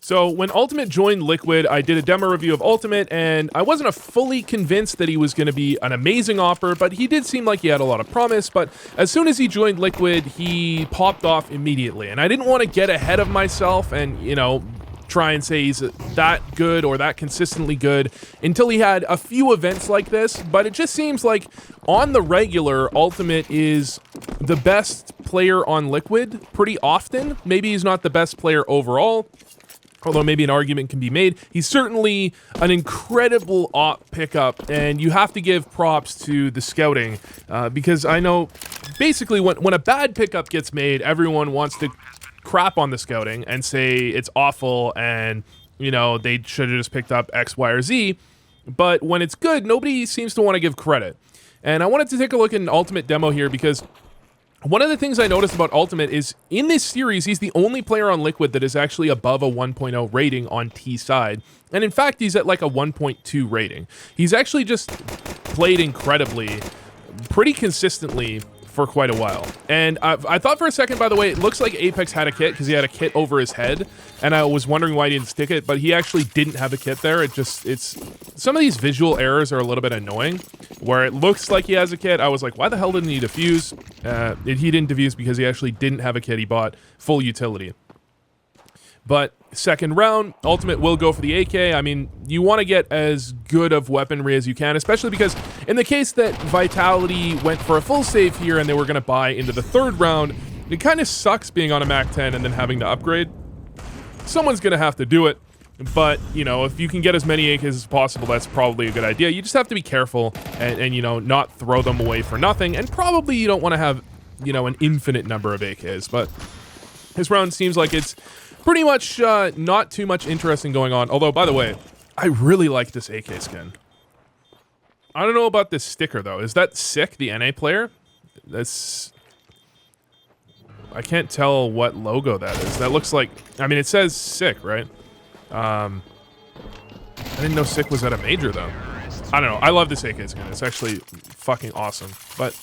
So when Ultimate joined Liquid, I did a demo review of Ultimate, and I wasn't fully convinced that he was going to be an amazing AWPer, but he did seem like he had a lot of promise. But as soon as he joined Liquid, he popped off immediately, and I didn't want to get ahead of myself and, you know, try and say he's that good or that consistently good until he had a few events like this. But it just seems like on the regular, Ultimate is the best player on Liquid pretty often. Maybe he's not the best player overall, although maybe an argument can be made. He's certainly an incredible AWP pickup, and you have to give props to the scouting, because I know basically when a bad pickup gets made, everyone wants to crap on the scouting and say it's awful and, you know, they should have just picked up X, Y, or Z. But when it's good, nobody seems to want to give credit. And I wanted to take a look at an Ultimate demo here because one of the things I noticed about Ultimate is in this series, he's the only player on Liquid that is actually above a 1.0 rating on T side. And in fact, he's at like a 1.2 rating. He's actually just played incredibly, pretty consistently for quite a while. And I thought for a second, by the way, it looks like AWPex had a kit because he had a kit over his head, and I was wondering why he didn't stick it, but he actually didn't have a kit there. It's some of these visual errors are a little bit annoying, where it looks like he has a kit. I was like, why the hell didn't he defuse? He didn't defuse because he actually didn't have a kit. He bought full utility. But second round, Ultimate will go for the AK. I mean, you want to get as good of weaponry as you can, especially because in the case that Vitality went for a full save here and they were going to buy into the third round, it kind of sucks being on a MAC 10 and then having to upgrade. Someone's going to have to do it, but, you know, if you can get as many AKs as possible, that's probably a good idea. You just have to be careful and you know, not throw them away for nothing, and probably you don't want to have, you know, an infinite number of AKs, but this round seems like it's pretty much not too much interesting going on. Although, by the way, I really like this AK skin. I don't know about this sticker, though. Is that sick, the NA player? That's... I can't tell what logo that is. That looks like... I mean, it says sick, right? I didn't know sick was at a major, though. I don't know. I love this AK skin. It's actually fucking awesome. But...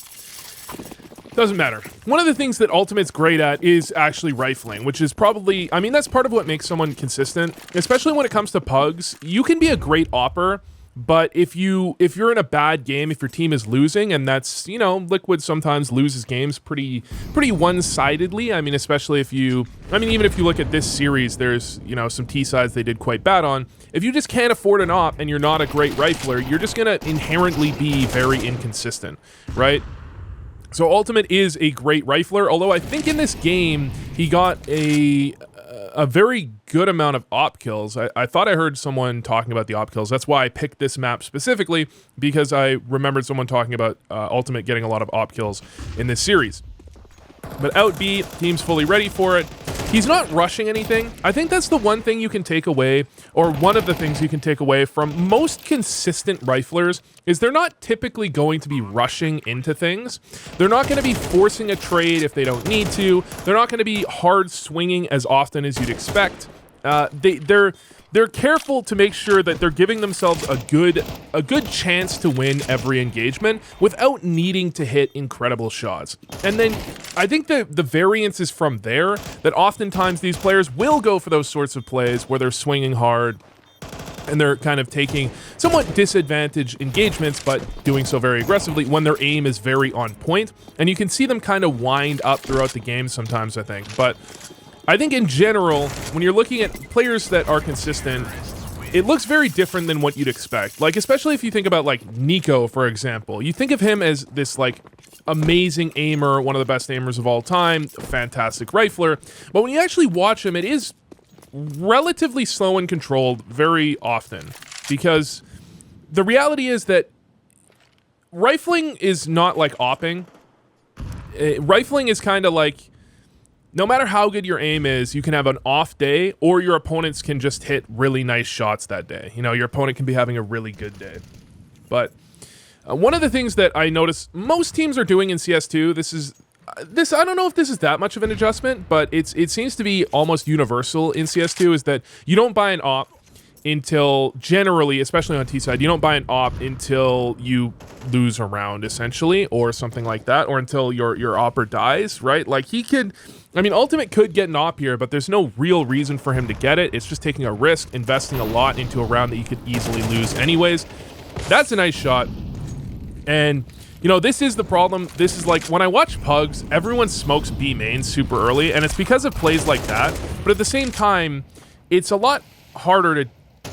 doesn't matter. One of the things that Ultimate's great at is actually rifling, which is probably, I mean, that's part of what makes someone consistent, especially when it comes to pugs. You can be a great AWPer, but if you're in a bad game, if your team is losing, and that's, you know, Liquid sometimes loses games pretty one-sidedly. I mean, especially if you, I mean, even if you look at this series, there's, you know, some T sides they did quite bad on. If you just can't afford an AWP and you're not a great rifler, you're just gonna inherently be very inconsistent, right? So Ultimate is a great rifler, although I think in this game, he got a very good amount of AWP kills. I thought I heard someone talking about the AWP kills. That's why I picked this map specifically, because I remembered someone talking about Ultimate getting a lot of AWP kills in this series. But out B, team's fully ready for it. He's not rushing anything. I think that's the one thing you can take away, or one of the things you can take away from most consistent riflers, is they're not typically going to be rushing into things. They're not going to be forcing a trade if they don't need to. They're not going to be hard swinging as often as you'd expect. They're careful to make sure that they're giving themselves a good chance to win every engagement without needing to hit incredible shots. And then I think the variance is from there, that oftentimes these players will go for those sorts of plays where they're swinging hard and they're kind of taking somewhat disadvantaged engagements, but doing so very aggressively when their aim is very on point. And you can see them kind of wind up throughout the game sometimes, I think. But I think in general, when you're looking at players that are consistent, it looks very different than what you'd expect. Like, especially if you think about, like, Nico, for example. You think of him as this, like, amazing aimer, one of the best aimers of all time, a fantastic rifler. But when you actually watch him, it is relatively slow and controlled very often. Because the reality is that rifling is not like AWPing. Rifling is kind of like, no matter how good your aim is, you can have an off day, or your opponents can just hit really nice shots that day. You know, your opponent can be having a really good day. But one of the things that I notice most teams are doing in CS2, this I don't know if this is that much of an adjustment, but it seems to be almost universal in CS2, is that you don't buy an AWP, until generally, especially on T side, you don't buy an op until you lose a round essentially, or something like that, or until your opper dies, right? Like he could, I mean, Ultimate could get an op here, but there's no real reason for him to get it. It's just taking a risk, investing a lot into a round that you could easily lose anyways. That's a nice shot. And you know, this is the problem. This is like when I watch Pugs, everyone smokes B main super early, and it's because of plays like that. But at the same time, it's a lot harder to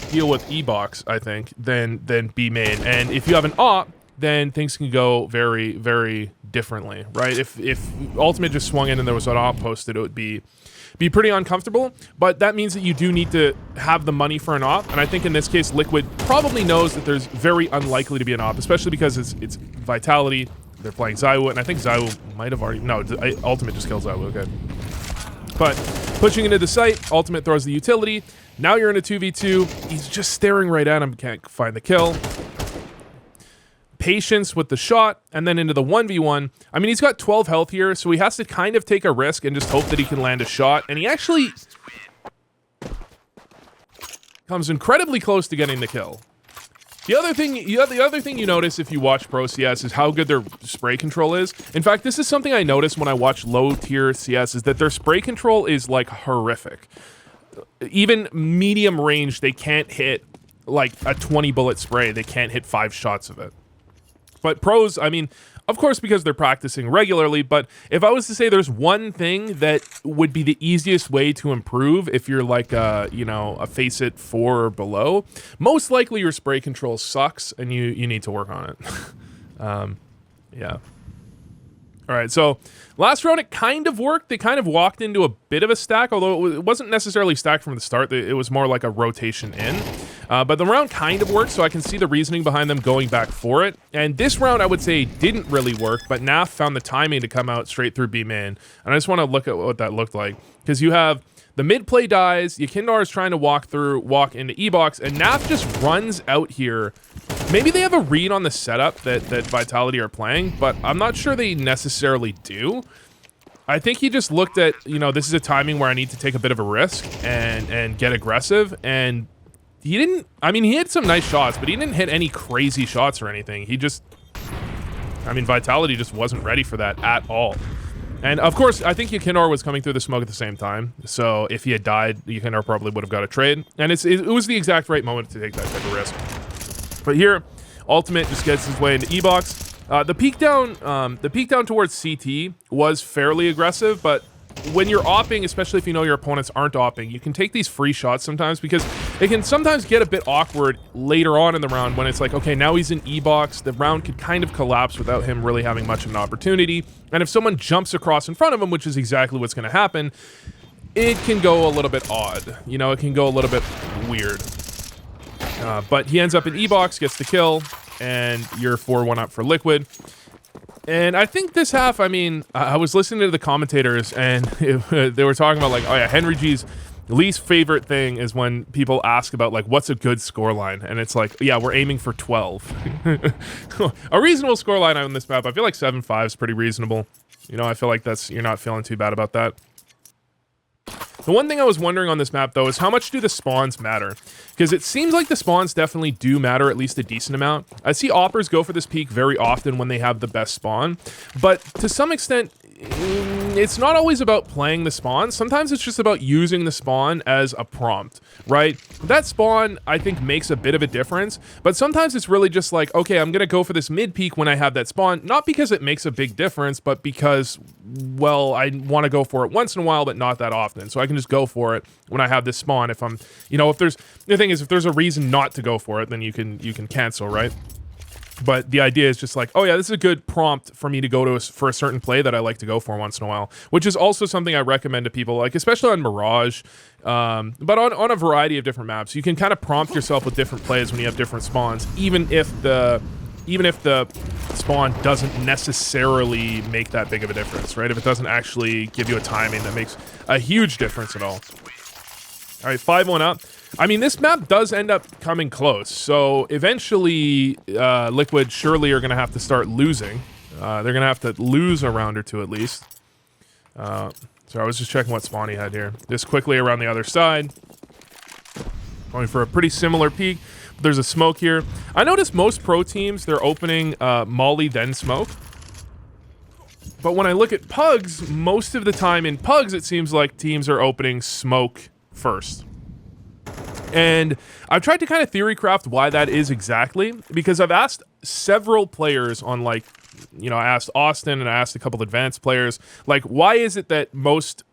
deal with E-box, I think, than B main. And if you have an op, then things can go very, very differently, right? If Ultimate just swung in and there was an op posted, it would be pretty uncomfortable. But that means that you do need to have the money for an op. And I think in this case, Liquid probably knows that there's very unlikely to be an op, especially because it's Vitality. They're playing Zywoo, and I think Zywoo might have already... No, Ultimate just killed Zywoo, okay. But pushing into the site, Ultimate throws the utility. Now you're in a 2v2. He's just staring right at him, can't find the kill. Patience with the shot, and then into the 1v1. I mean, he's got 12 health here, so he has to kind of take a risk and just hope that he can land a shot. And he actually comes incredibly close to getting the kill. The other thing you notice if you watch Pro CS is how good their spray control is. In fact, this is something I notice when I watch low tier CS, is that their spray control is like horrific. Even medium range, they can't hit like a 20 bullet spray. They can't hit 5 shots of it. But pros, I mean, of course, because they're practicing regularly, but if I was to say there's one thing that would be the easiest way to improve if you're like a, you know, a Faceit 4 or below, most likely your spray control sucks and you need to work on it. Yeah. All right, so last round it kind of worked. They kind of walked into a bit of a stack, although it wasn't necessarily stacked from the start. It was more like a rotation in. But the round kind of worked, so I can see the reasoning behind them going back for it. And this round, I would say, didn't really work, but Naf found the timing to come out straight through B-man. And I just want to look at what that looked like. Because you have the mid play dies, Yakindar is trying to walk into E-box, and Naf just runs out here. Maybe they have a read on the setup that Vitality are playing, but I'm not sure they necessarily do. I think he just looked at, you know, this is a timing where I need to take a bit of a risk and get aggressive, and he didn't, I mean, he hit some nice shots, but he didn't hit any crazy shots or anything. He just, I mean, Vitality just wasn't ready for that at all. And of course, I think Yakindar was coming through the smoke at the same time. So if he had died, Yakindar probably would have got a trade. And it was the exact right moment to take that type of risk. But here, Ultimate just gets his way into E-box. The peek down towards CT was fairly aggressive, but when you're opping, especially if you know your opponents aren't opping, you can take these free shots sometimes because it can sometimes get a bit awkward later on in the round when it's like, okay, now he's in E-box, the round could kind of collapse without him really having much of an opportunity. And if someone jumps across in front of him, which is exactly what's going to happen, it can go a little bit odd. You know, it can go a little bit weird. But he ends up in E-box, gets the kill, and you're 4-1 up for Liquid. And I think this half, I mean, I was listening to the commentators, and they were talking about, like, oh yeah, Henry G's least favorite thing is when people ask about, like, what's a good scoreline? And it's like, yeah, we're aiming for 12. A reasonable scoreline on this map, I feel like 7-5 is pretty reasonable. You know, I feel like you're not feeling too bad about that. The one thing I was wondering on this map, though, is how much do the spawns matter? Because it seems like the spawns definitely do matter at least a decent amount. I see oppers go for this peak very often when they have the best spawn, but to some extent, it's not always about playing the spawn. Sometimes it's just about using the spawn as a prompt, right? That spawn, I think, makes a bit of a difference, but sometimes it's really just like, okay, I'm gonna go for this mid peak when I have that spawn, not because it makes a big difference, but because, well, I want to go for it once in a while, but not that often. So I can just go for it when I have this spawn. If I'm, you know, if there's, the thing is, if there's a reason not to go for it, then you can cancel, right? But the idea is just like, oh yeah, this is a good prompt for me to go to for a certain play that I like to go for once in a while, which is also something I recommend to people, like especially on Mirage, but on a variety of different maps. You can kind of prompt yourself with different plays when you have different spawns, even if the spawn doesn't necessarily make that big of a difference, right? If it doesn't actually give you a timing that makes a huge difference at all. All right, 5-1 up. I mean, this map does end up coming close, so eventually Liquid surely are going to have to start losing. They're going to have to lose a round or two at least. So I was just checking what spawn he had here. Just quickly around the other side. Going for a pretty similar peek. But there's a smoke here. I noticed most pro teams, they're opening molly then smoke. But when I look at pugs, most of the time in pugs, it seems like teams are opening smoke first. And I've tried to kind of theory craft why that is exactly, because I've asked several players on, like, you know, I asked Austin and I asked a couple advanced players, like, why is it that most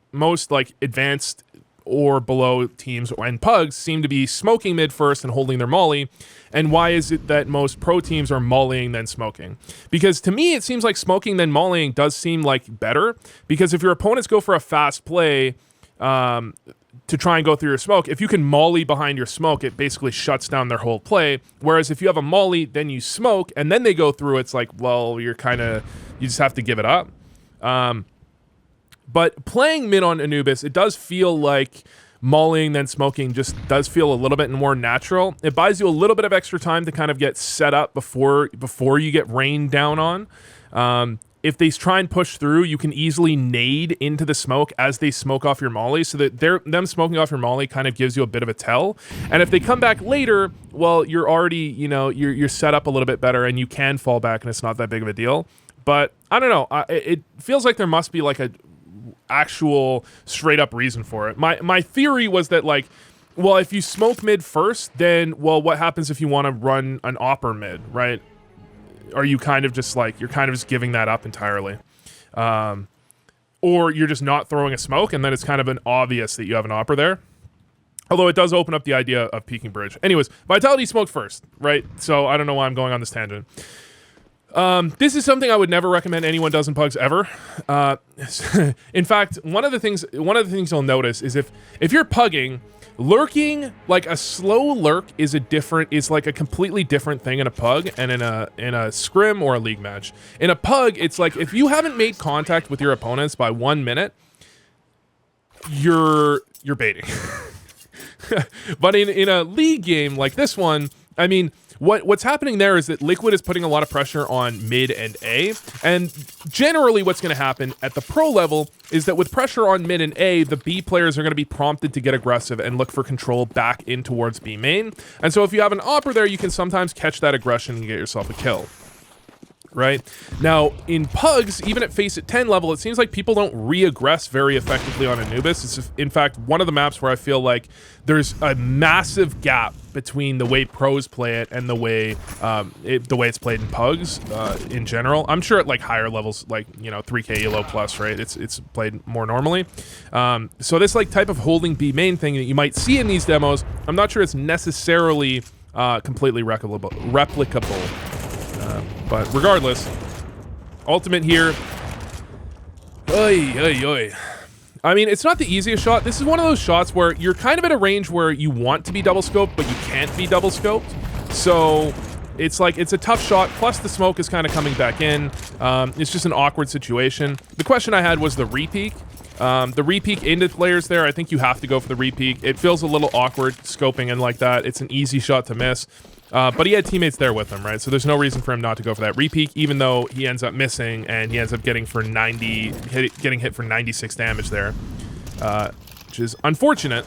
like advanced or below teams and pugs seem to be smoking mid first and holding their molly, and why is it that most pro teams are mollying then smoking? Because to me, it seems like smoking then mollying does seem like better, because if your opponents go for a fast play, to try and go through your smoke, if you can molly behind your smoke, it basically shuts down their whole play. Whereas if you have a molly, then you smoke, and then they go through, it's like, well, you just have to give it up. But playing mid on Anubis, it does feel like mollying then smoking just does feel a little bit more natural. It buys you a little bit of extra time to kind of get set up before you get rained down on. If they try and push through, you can easily nade into the smoke as they smoke off your molly, so that them smoking off your molly kind of gives you a bit of a tell. And if they come back later, well, you're already, you know, you're set up a little bit better, and you can fall back, and it's not that big of a deal. But I don't know. It feels like there must be like a actual straight up reason for it. My theory was that, like, well, if you smoke mid first, then, well, what happens if you want to run an opper mid, right? Are you kind of just like, you're kind of just giving that up entirely? Or you're just not throwing a smoke, and then it's kind of an obvious that you have an opper there. Although it does open up the idea of peeking bridge. Anyways, Vitality smoked first, right? So I don't know why I'm going on this tangent. This is something I would never recommend anyone does in pugs ever. In fact, one of the things you'll notice is if you're pugging, lurking, like a slow lurk is like a completely different thing in a pug and in a scrim or a league match. In a pug, it's like if you haven't made contact with your opponents by 1 minute, you're baiting. But in a league game like this one, I mean, what's happening there is that Liquid is putting a lot of pressure on mid and A, and generally what's going to happen at the pro level is that with pressure on mid and A, the B players are going to be prompted to get aggressive and look for control back in towards B main. And so if you have an opper there, you can sometimes catch that aggression and get yourself a kill. Right? Now, in pugs, even at face at 10 level, it seems like people don't re-aggress very effectively on Anubis. It's, in fact, one of the maps where I feel like there's a massive gap between the way pros play it and the way it's played in pugs in general. I'm sure at like higher levels, like, you know, 3K ELO plus, right? It's played more normally. So this like type of holding B main thing that you might see in these demos, I'm not sure it's necessarily completely replicable. But regardless, ultimate here. Oy, oy, oy. I mean, it's not the easiest shot. This is one of those shots where you're kind of at a range where you want to be double scoped, but you can't be double scoped. So it's like, it's a tough shot. Plus the smoke is kind of coming back in. It's just an awkward situation. The question I had was the repeak. The repeak into players there, I think you have to go for the repeak. It feels a little awkward scoping in like that. It's an easy shot to miss. But he had teammates there with him, right? So there's no reason for him not to go for that repeak, even though he ends up missing and he ends up getting hit for 96 damage there, which is unfortunate.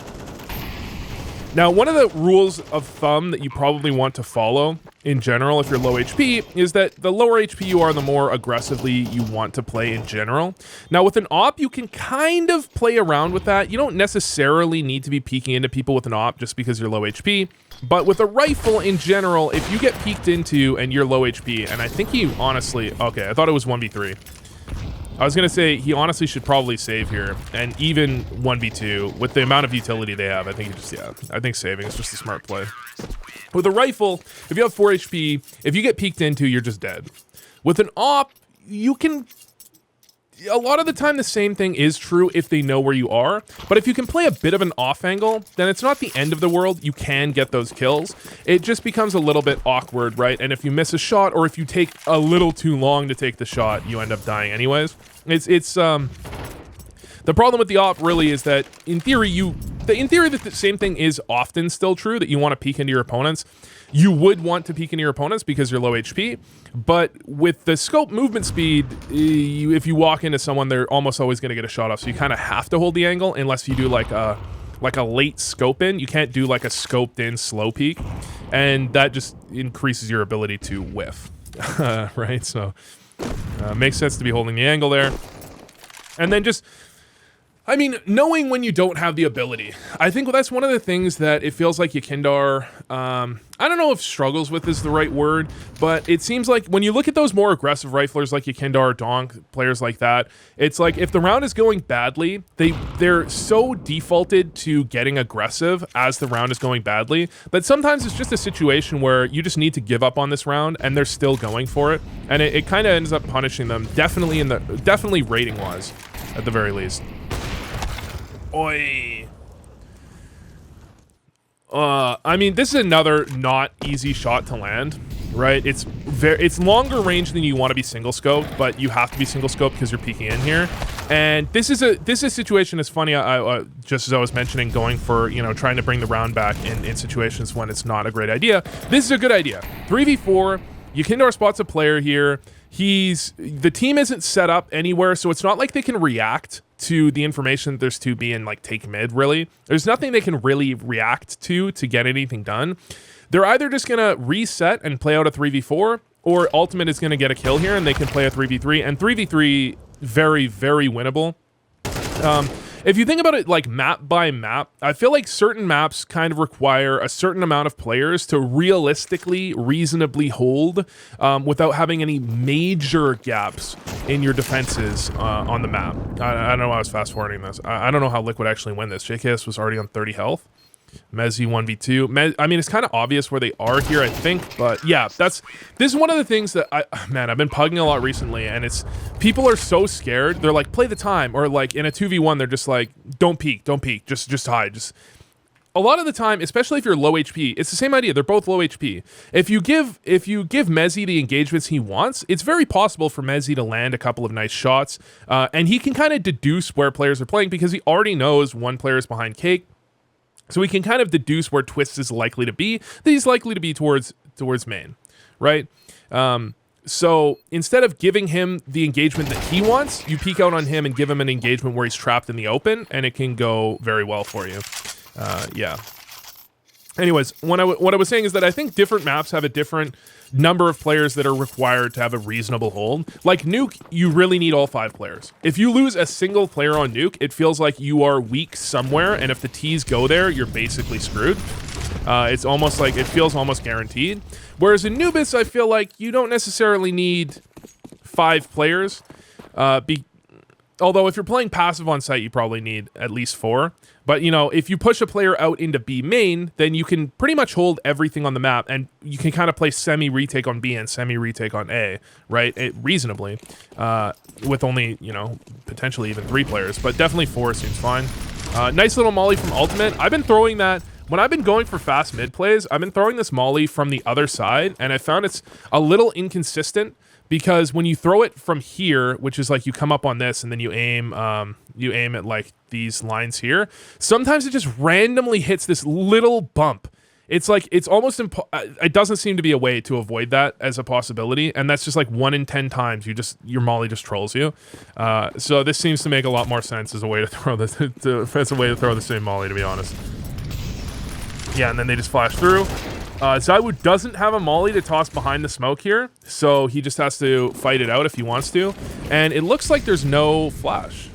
Now, one of the rules of thumb that you probably want to follow in general if you're low HP is that the lower HP you are, the more aggressively you want to play in general. Now, with an op, you can kind of play around with that. You don't necessarily need to be peeking into people with an op just because you're low HP. But with a rifle in general, if you get peeked into and you're low HP, and I think he honestly, okay, I thought it was 1v3. I was going to say he honestly should probably save here, and even 1v2, with the amount of utility they have, I think I think saving is just a smart play. With a rifle, if you have 4 HP, if you get peeked into, you're just dead. With an op, you can... A lot of the time, the same thing is true if they know where you are, but if you can play a bit of an off angle, then it's not the end of the world. You can get those kills. It just becomes a little bit awkward, right? And if you miss a shot, or if you take a little too long to take the shot, you end up dying anyways. The problem with the op really is that in theory that the same thing is often still true, that you want to peek into your opponents. You would want to peek into your opponents because you're low HP, but with the scope movement speed, if you walk into someone, they're almost always going to get a shot off, so you kind of have to hold the angle unless you do like a like a late scope in. You can't do like a scoped in slow peek, and that just increases your ability to whiff, right? So makes sense to be holding the angle there. And then just, I mean, knowing when you don't have the ability. I think that's one of the things that it feels like Yakindar, I don't know if struggles with is the right word, but it seems like when you look at those more aggressive riflers like Yakindar, Donk, players like that, it's like if the round is going badly, they're so defaulted to getting aggressive as the round is going badly that sometimes it's just a situation where you just need to give up on this round and they're still going for it. And it kind of ends up punishing them, definitely rating wise, at the very least. Oi. I mean, this is another not easy shot to land, right? It's longer range than you want to be single scoped, but you have to be single scoped because you're peeking in here. And this is a situation. It's funny. I just as I was mentioning, going for trying to bring the round back in situations when it's not a great idea. This is a good idea. 3v4. Yakindar spots a player here. The team isn't set up anywhere, so it's not like they can react to the information that there's 2B and like take mid, really. There's nothing they can really react to get anything done. They're either just gonna reset and play out a 3v4, or Ultimate is gonna get a kill here and they can play a 3v3, and 3v3 very, very winnable. If you think about it like map by map, I feel like certain maps kind of require a certain amount of players to reasonably hold without having any major gaps in your defenses on the map. I don't know why I was fast forwarding this. I don't know how Liquid actually win this. JKS was already on 30 health. Mezzy 1v2. I mean, it's kind of obvious where they are here, I think, but yeah, this is one of the things that I've been pugging a lot recently, and people are so scared. They're like, play the time, or like in a 2v1, they're just like, don't peek, just hide. A lot of the time, especially if you're low HP, it's the same idea. They're both low HP. If you give Mezzy the engagements he wants, it's very possible for Mezzy to land a couple of nice shots, and he can kind of deduce where players are playing because he already knows one player is behind Cake. So we can kind of deduce where Twist is likely to be. That he's likely to be towards main, right? So instead of giving him the engagement that he wants, you peek out on him and give him an engagement where he's trapped in the open, and it can go very well for you. Yeah. Anyways, what I was saying is that I think different maps have a different number of players that are required to have a reasonable hold. Like Nuke, you really need all 5 players. If you lose a single player on Nuke, it feels like you are weak somewhere, and if the T's go there, you're basically screwed. It's almost like, it feels almost guaranteed. Whereas in Nubis, I feel like you don't necessarily need 5 players. Although if you're playing passive on site, you probably need at least 4. But, if you push a player out into B main, then you can pretty much hold everything on the map, and you can kind of play semi-retake on B and semi-retake on A, right? Reasonably, with only, potentially even 3 players. But definitely 4 seems fine. Nice little molly from Ultimate. I've been throwing that. When I've been going for fast mid plays, I've been throwing this molly from the other side, and I found it's a little inconsistent. Because when you throw it from here, which is like you come up on this and then you aim at like these lines here, sometimes it just randomly hits this little bump. It's like, it's almost, it doesn't seem to be a way to avoid that as a possibility. And that's just like 1 in 10 times your molly just trolls you. So this seems to make a lot more sense as a way to throw the same molly, to be honest. Yeah, and then they just flash through. Zywoo doesn't have a molly to toss behind the smoke here, so he just has to fight it out if he wants to. And it looks like there's no flash.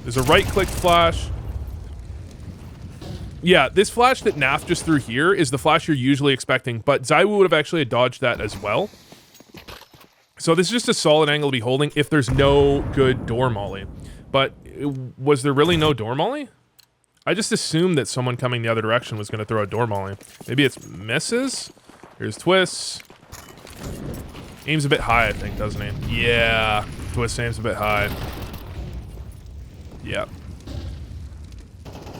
There's a right-click flash. Yeah, this flash that Naf just threw here is the flash you're usually expecting, but Zywoo would have actually dodged that as well. So this is just a solid angle to be holding if there's no good door molly. But was there really no door molly? I just assumed that someone coming the other direction was going to throw a door molly. Maybe it's misses. Here's Twist. Aims a bit high, I think, doesn't he? Yeah. Twist aims a bit high. Yep.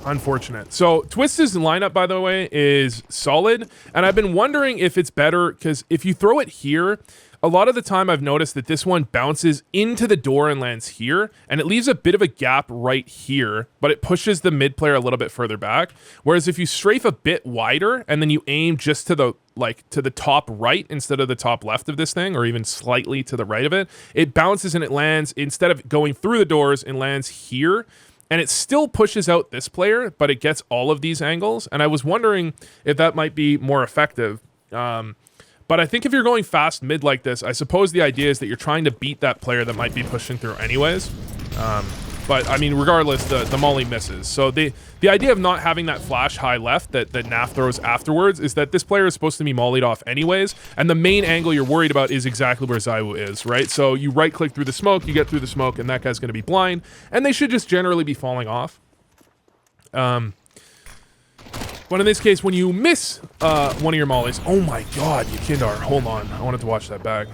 Unfortunate. So Twist's lineup, by the way, is solid. And I've been wondering if it's better, because if you throw it here, a lot of the time I've noticed that this one bounces into the door and lands here, and it leaves a bit of a gap right here, but it pushes the mid player a little bit further back. Whereas if you strafe a bit wider and then you aim just to the top right instead of the top left of this thing, or even slightly to the right of it, it bounces and it lands, instead of going through the doors, it lands here. and it still pushes out this player, but it gets all of these angles. And I was wondering if that might be more effective. But I think if you're going fast mid like this, I suppose the idea is that you're trying to beat that player that might be pushing through anyways. But I mean, regardless, the molly misses. So the idea of not having that flash high left that Naf throws afterwards is that this player is supposed to be mollied off anyways, and the main angle you're worried about is exactly where Zaiwu is, right? So you right click through the smoke, you get through the smoke, and that guy's going to be blind, and they should just generally be falling off. But in this case, when you miss one of your mollies, oh my god, Yukindar, hold on, I wanted to watch that back.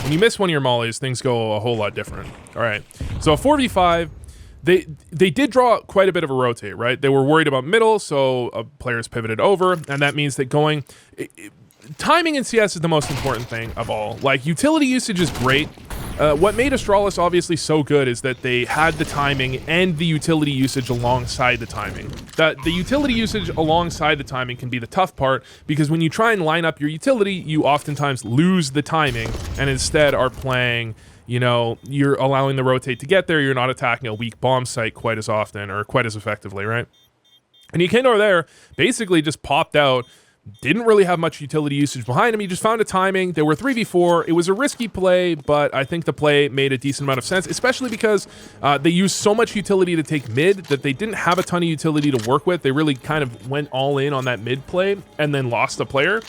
When you miss one of your mollies, things go a whole lot different. All right, so a 4v5, they did draw quite a bit of a rotate, right? They were worried about middle, so players pivoted over, and that means that going... timing in CS is the most important thing of all. Like, utility usage is great. What made Astralis obviously so good is that they had the timing and the utility usage alongside the timing. The utility usage alongside the timing can be the tough part, because when you try and line up your utility, you oftentimes lose the timing and instead are playing, you know, you're allowing the rotate to get there, you're not attacking a weak bomb site quite as often or quite as effectively, right? And Yukindar there basically just popped out, didn't really have much utility usage behind him. He just found a timing. There were 3v4. It was a risky play, but I think the play made a decent amount of sense, especially because they used so much utility to take mid that they didn't have a ton of utility to work with. They really kind of went all in on that mid play and then lost a player.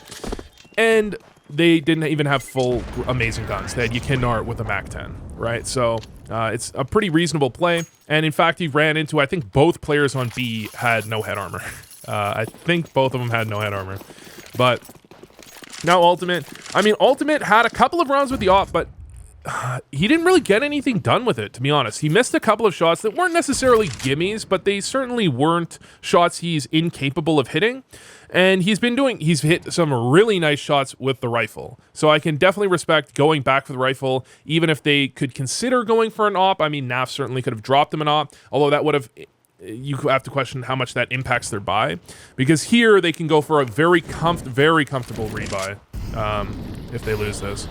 And they didn't even have full amazing guns. They had Yukindar with a MAC-10, right? So it's a pretty reasonable play. And in fact, he ran into, I think both players on B had no head armor. I think both of them had no head armor. But now Ultimate. I mean, Ultimate had a couple of rounds with the AWP, but he didn't really get anything done with it, to be honest. He missed a couple of shots that weren't necessarily gimmies, but they certainly weren't shots he's incapable of hitting. And he's hit some really nice shots with the rifle. So I can definitely respect going back for the rifle, even if they could consider going for an AWP. I mean, Naf certainly could have dropped them an AWP, although that would have... You have to question how much that impacts their buy, because here they can go for a very comfortable rebuy if they lose this.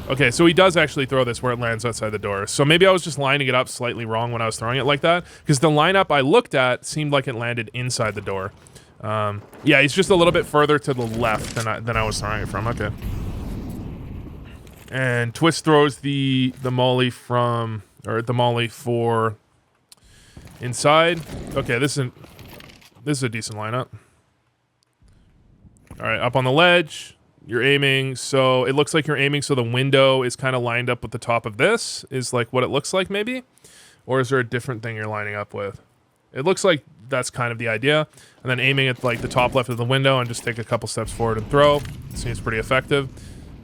Okay, so he does actually throw this where it lands outside the door. So maybe I was just lining it up slightly wrong when I was throwing it like that, because the lineup I looked at seemed like it landed inside the door. Yeah, he's just a little bit further to the left than I was throwing it from. Okay. And Twist throws the molly from, or the molly for... inside. Okay, this is a decent lineup. All right, up on the ledge. You're aiming, so it looks like you're aiming so the window is kind of lined up with the top of this, is like what it looks like maybe? Or is there a different thing you're lining up with? It looks like that's kind of the idea. And then aiming at like the top left of the window and just take a couple steps forward and throw. Seems pretty effective.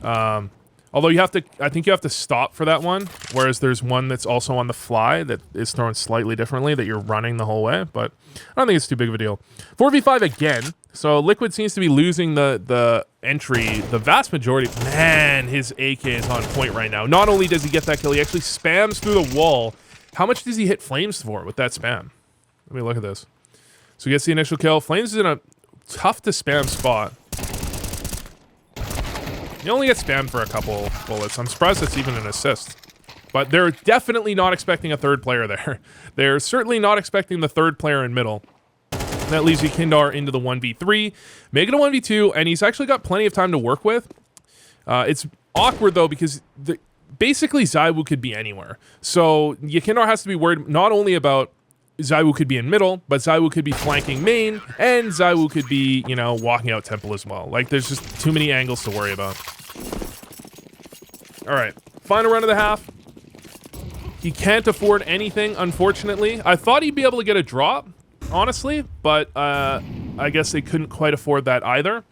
Although I think you have to stop for that one, whereas there's one that's also on the fly that is thrown slightly differently that you're running the whole way, but I don't think it's too big of a deal. 4v5 again, so Liquid seems to be losing the entry, the vast majority. Man, his AK is on point right now. Not only does he get that kill, he actually spams through the wall. How much does he hit Flames for with that spam? Let me look at this. So he gets the initial kill. Flames is in a tough to spam spot. He only gets spammed for a couple bullets. I'm surprised that's even an assist. But they're definitely not expecting a third player there. They're certainly not expecting the third player in middle. That leaves Yukindar into the 1v3. Make it a 1v2, and he's actually got plenty of time to work with. It's awkward, though, because basically Zaiwu could be anywhere. So Yukindar has to be worried not only about Zaiwu could be in middle, but Zaiwu could be flanking main, and Zaiwu could be, you know, walking out temple as well. Like, there's just too many angles to worry about. All right, final run of the half. He can't afford anything, unfortunately. I thought he'd be able to get a drop, honestly, but I guess they couldn't quite afford that either.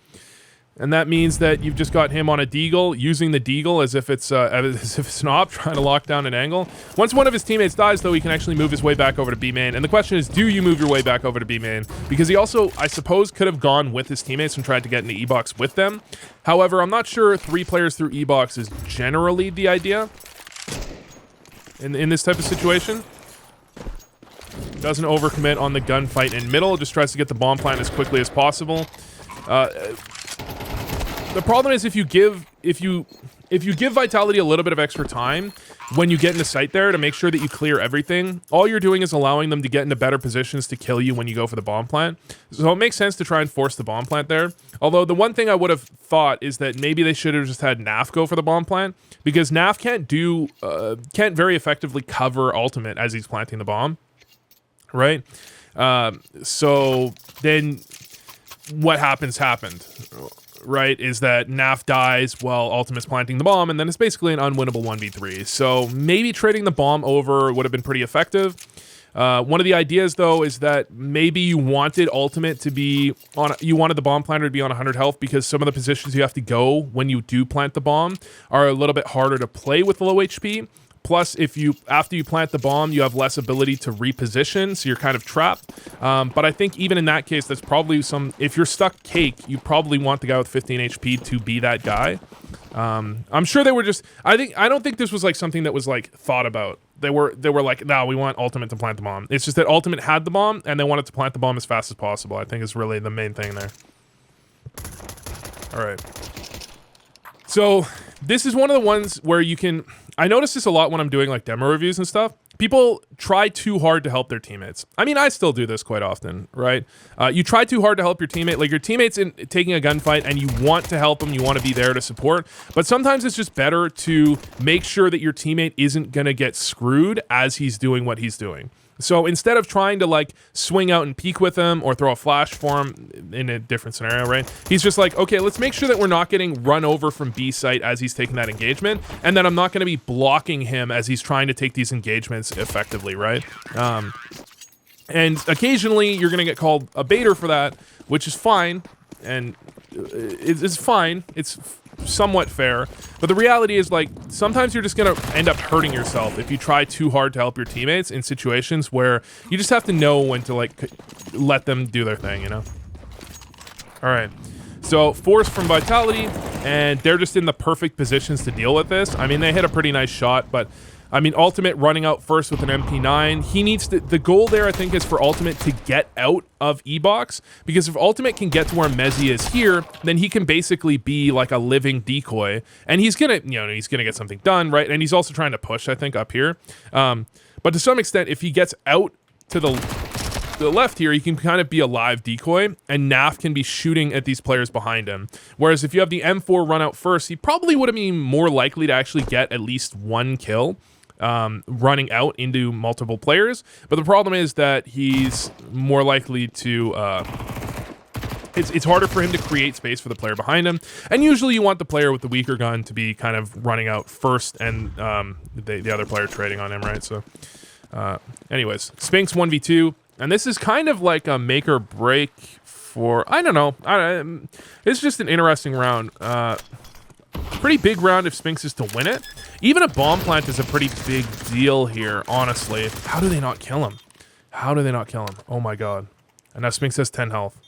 And that means that you've just got him on a deagle, using the deagle as if it's an op, trying to lock down an angle. Once one of his teammates dies, though, he can actually move his way back over to B main. And the question is, do you move your way back over to B main? Because he also, I suppose, could have gone with his teammates and tried to get into E-box with them. However, I'm not sure 3 players through E-box is generally the idea in this type of situation. Doesn't overcommit on the gunfight in middle, just tries to get the bomb plant as quickly as possible. The problem is if you give Vitality a little bit of extra time, when you get into sight there, to make sure that you clear everything, all you're doing is allowing them to get into better positions to kill you when you go for the bomb plant. So it makes sense to try and force the bomb plant there. Although the one thing I would have thought is that maybe they should have just had Naf go for the bomb plant, because Naf can't very effectively cover ultimate as he's planting the bomb, right? So then what happened, right, is that Naf dies while Ultimate's planting the bomb, and then it's basically an unwinnable 1v3. So maybe trading the bomb over would have been pretty effective. One of the ideas, though, is that maybe you wanted Ultimate to be on, you wanted the bomb planter to be on 100 health, because some of the positions you have to go when you do plant the bomb are a little bit harder to play with low HP. Plus, after you plant the bomb, you have less ability to reposition, so you're kind of trapped. But I think even in that case, that's probably if you're stuck cake, you probably want the guy with 15 HP to be that guy. I'm sure they were just, I don't think this was like something that was like thought about. They were like, no, we want Ultimate to plant the bomb. It's just that Ultimate had the bomb, and they wanted to plant the bomb as fast as possible. I think is really the main thing there. All right. So this is one of the ones where you can, I notice this a lot when I'm doing like demo reviews and stuff. People try too hard to help their teammates. I mean, I still do this quite often, right? You try too hard to help your teammate. Like, your teammate's taking a gunfight and you want to help them, you want to be there to support. But sometimes it's just better to make sure that your teammate isn't going to get screwed as he's doing what he's doing. So instead of trying to like swing out and peek with him or throw a flash for him in a different scenario, right? He's just like, okay, let's make sure that we're not getting run over from B site as he's taking that engagement, and then I'm not going to be blocking him as he's trying to take these engagements effectively, right? And occasionally you're going to get called a baiter for that, which is fine, and it's fine. It's somewhat fair, but the reality is, like, sometimes you're just gonna end up hurting yourself if you try too hard to help your teammates in situations where you just have to know when to like let them do their thing, you know? All right, so force from Vitality, and they're just in the perfect positions to deal with this. I mean, they hit a pretty nice shot, but I mean, Ultimate running out first with an MP9. He needs to, the goal there, I think, is for Ultimate to get out of E-Box, because if Ultimate can get to where Mezzy is here, then he can basically be like a living decoy, and he's gonna, you know, he's gonna get something done, right? And he's also trying to push, I think, up here. But to some extent, if he gets out to the left here, he can kind of be a live decoy, and Naf can be shooting at these players behind him. Whereas if you have the M4 run out first, he probably would have been more likely to actually get at least one kill. Running out into multiple players, but the problem is that he's more likely to it's harder for him to create space for the player behind him, and usually you want the player with the weaker gun to be kind of running out first, and the other player trading on him, right? So anyways, Spinks 1v2, and this is kind of like a make or break for, I don't know, it's just an interesting round. Pretty big round if Spinks is to win it. Even a bomb plant is a pretty big deal here, honestly. How do they not kill him? How do they not kill him? Oh my god. And now Spinks has 10 health.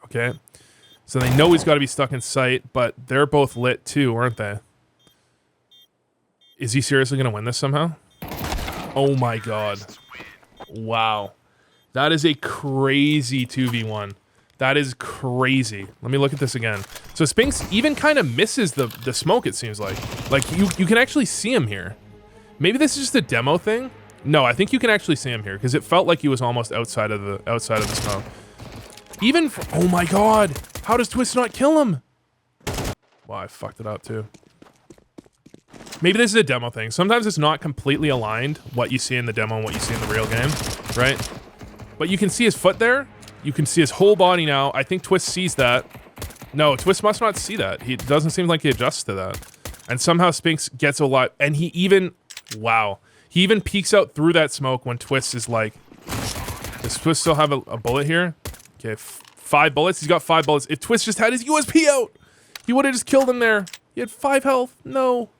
Okay. So they know he's got to be stuck in sight, but they're both lit too, aren't they? Is he seriously going to win this somehow? Oh my god. Wow. That is a crazy 2v1. That is crazy. Let me look at this again. So Spinks even kind of misses the smoke, it seems like. Like, you can actually see him here. Maybe this is just a demo thing? No, I think you can actually see him here, because it felt like he was almost outside of the smoke. Even for, oh my god! How does Twist not kill him? Wow, I fucked it up too. Maybe this is a demo thing. Sometimes it's not completely aligned, what you see in the demo and what you see in the real game, right? But you can see his foot there. You can see his whole body now. I think Twist sees that. No, Twist must not see that. He doesn't seem like he adjusts to that. And somehow Spinks gets a lot. And he even, wow. He even peeks out through that smoke when Twist is like, does Twist still have a bullet here? Okay, 5 bullets. He's got 5 bullets. If Twist just had his USP out, he would have just killed him there. He had 5 health. No.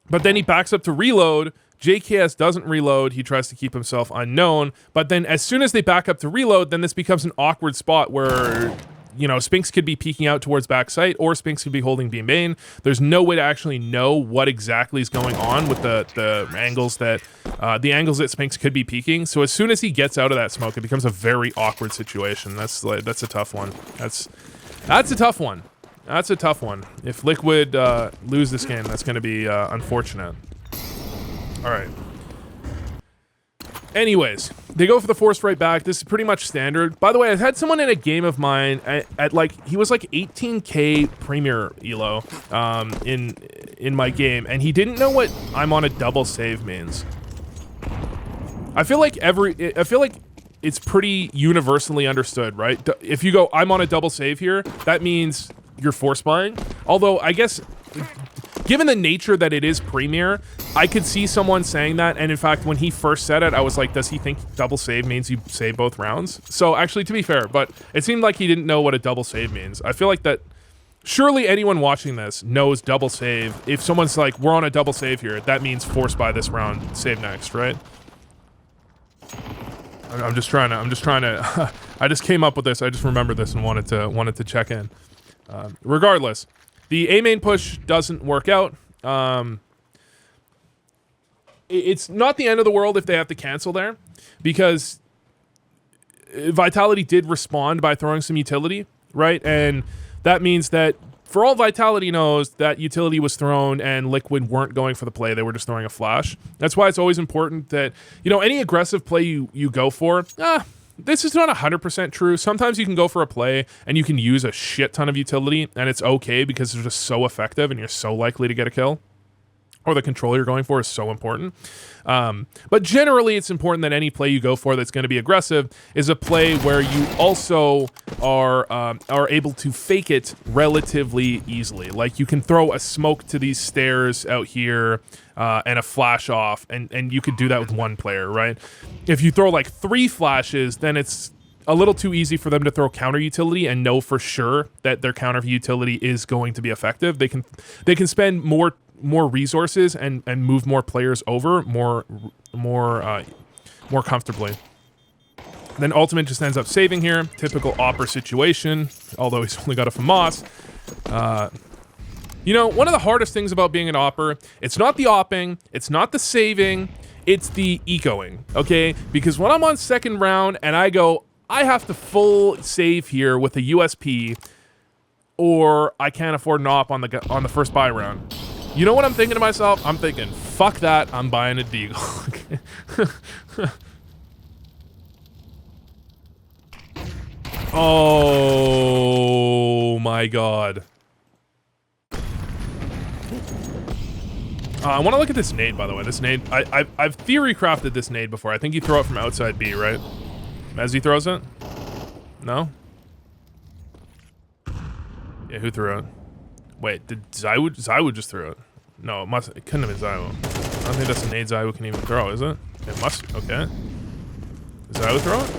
But then he backs up to reload. JKS doesn't reload. He tries to keep himself unknown. But then as soon as they back up to reload, then this becomes an awkward spot where, you know, Spinks could be peeking out towards backside, or Spinks could be holding B main. There's no way to actually know what exactly is going on with the angles that Spinks could be peeking. So as soon as he gets out of that smoke, it becomes a very awkward situation. That's a tough one. That's a tough one. That's a tough one. If Liquid lose this game, that's going to be unfortunate. All right. Anyways, they go for the forced right back. This is pretty much standard. By the way, I've had someone in a game of mine at like, he was like 18k Premier Elo in my game, and he didn't know what I'm on a double save means. I feel like it's pretty universally understood, right? If you go, I'm on a double save here, that means you're force buying. Although, I guess, given the nature that it is Premier, I could see someone saying that, and in fact, when he first said it, I was like, does he think double save means you save both rounds? So, actually, to be fair, but it seemed like he didn't know what a double save means. I feel like that, surely anyone watching this knows double save. If someone's like, we're on a double save here, that means force buy this round, save next, right? I'm just trying to, I just came up with this, I just remembered this and wanted to check in. Regardless, the A main push doesn't work out. It's not the end of the world if they have to cancel there, because Vitality did respond by throwing some utility, right? And that means that for all Vitality knows, that utility was thrown and Liquid weren't going for the play. They were just throwing a flash. That's why it's always important that, you know, any aggressive play you go for, this is not 100% true. Sometimes you can go for a play and you can use a shit ton of utility and it's okay because they're just so effective and you're so likely to get a kill. Or the control you're going for is so important. But generally, it's important that any play you go for that's going to be aggressive is a play where you also are able to fake it relatively easily. Like you can throw a smoke to these stairs out here and a flash off, and you could do that with one player, right? If you throw like 3 flashes, then it's a little too easy for them to throw counter utility and know for sure that their counter utility is going to be effective. They can spend more resources and move more players over more comfortably. Then Ultimate just ends up saving here. Typical AWPer situation, although he's only got a FAMAS. You know, one of the hardest things about being an AWPer, it's not the AWPing, it's not the saving, it's the ecoing, okay? Because when I'm on second round and I go, I have to full save here with a USP, or I can't afford an AWP on the first buy round. You know what I'm thinking to myself? I'm thinking, fuck that, I'm buying a Deagle. Oh my god. I want to look at this nade, by the way. This nade, I've theory crafted this nade before. I think you throw it from outside B, right? As he throws it? No? Yeah, who threw it? Wait, did Zywoo just threw it? No, it couldn't have been Zywoo. I don't think that's a nade Zywoo can even throw, is it? It must, okay. Did Zywoo throw it?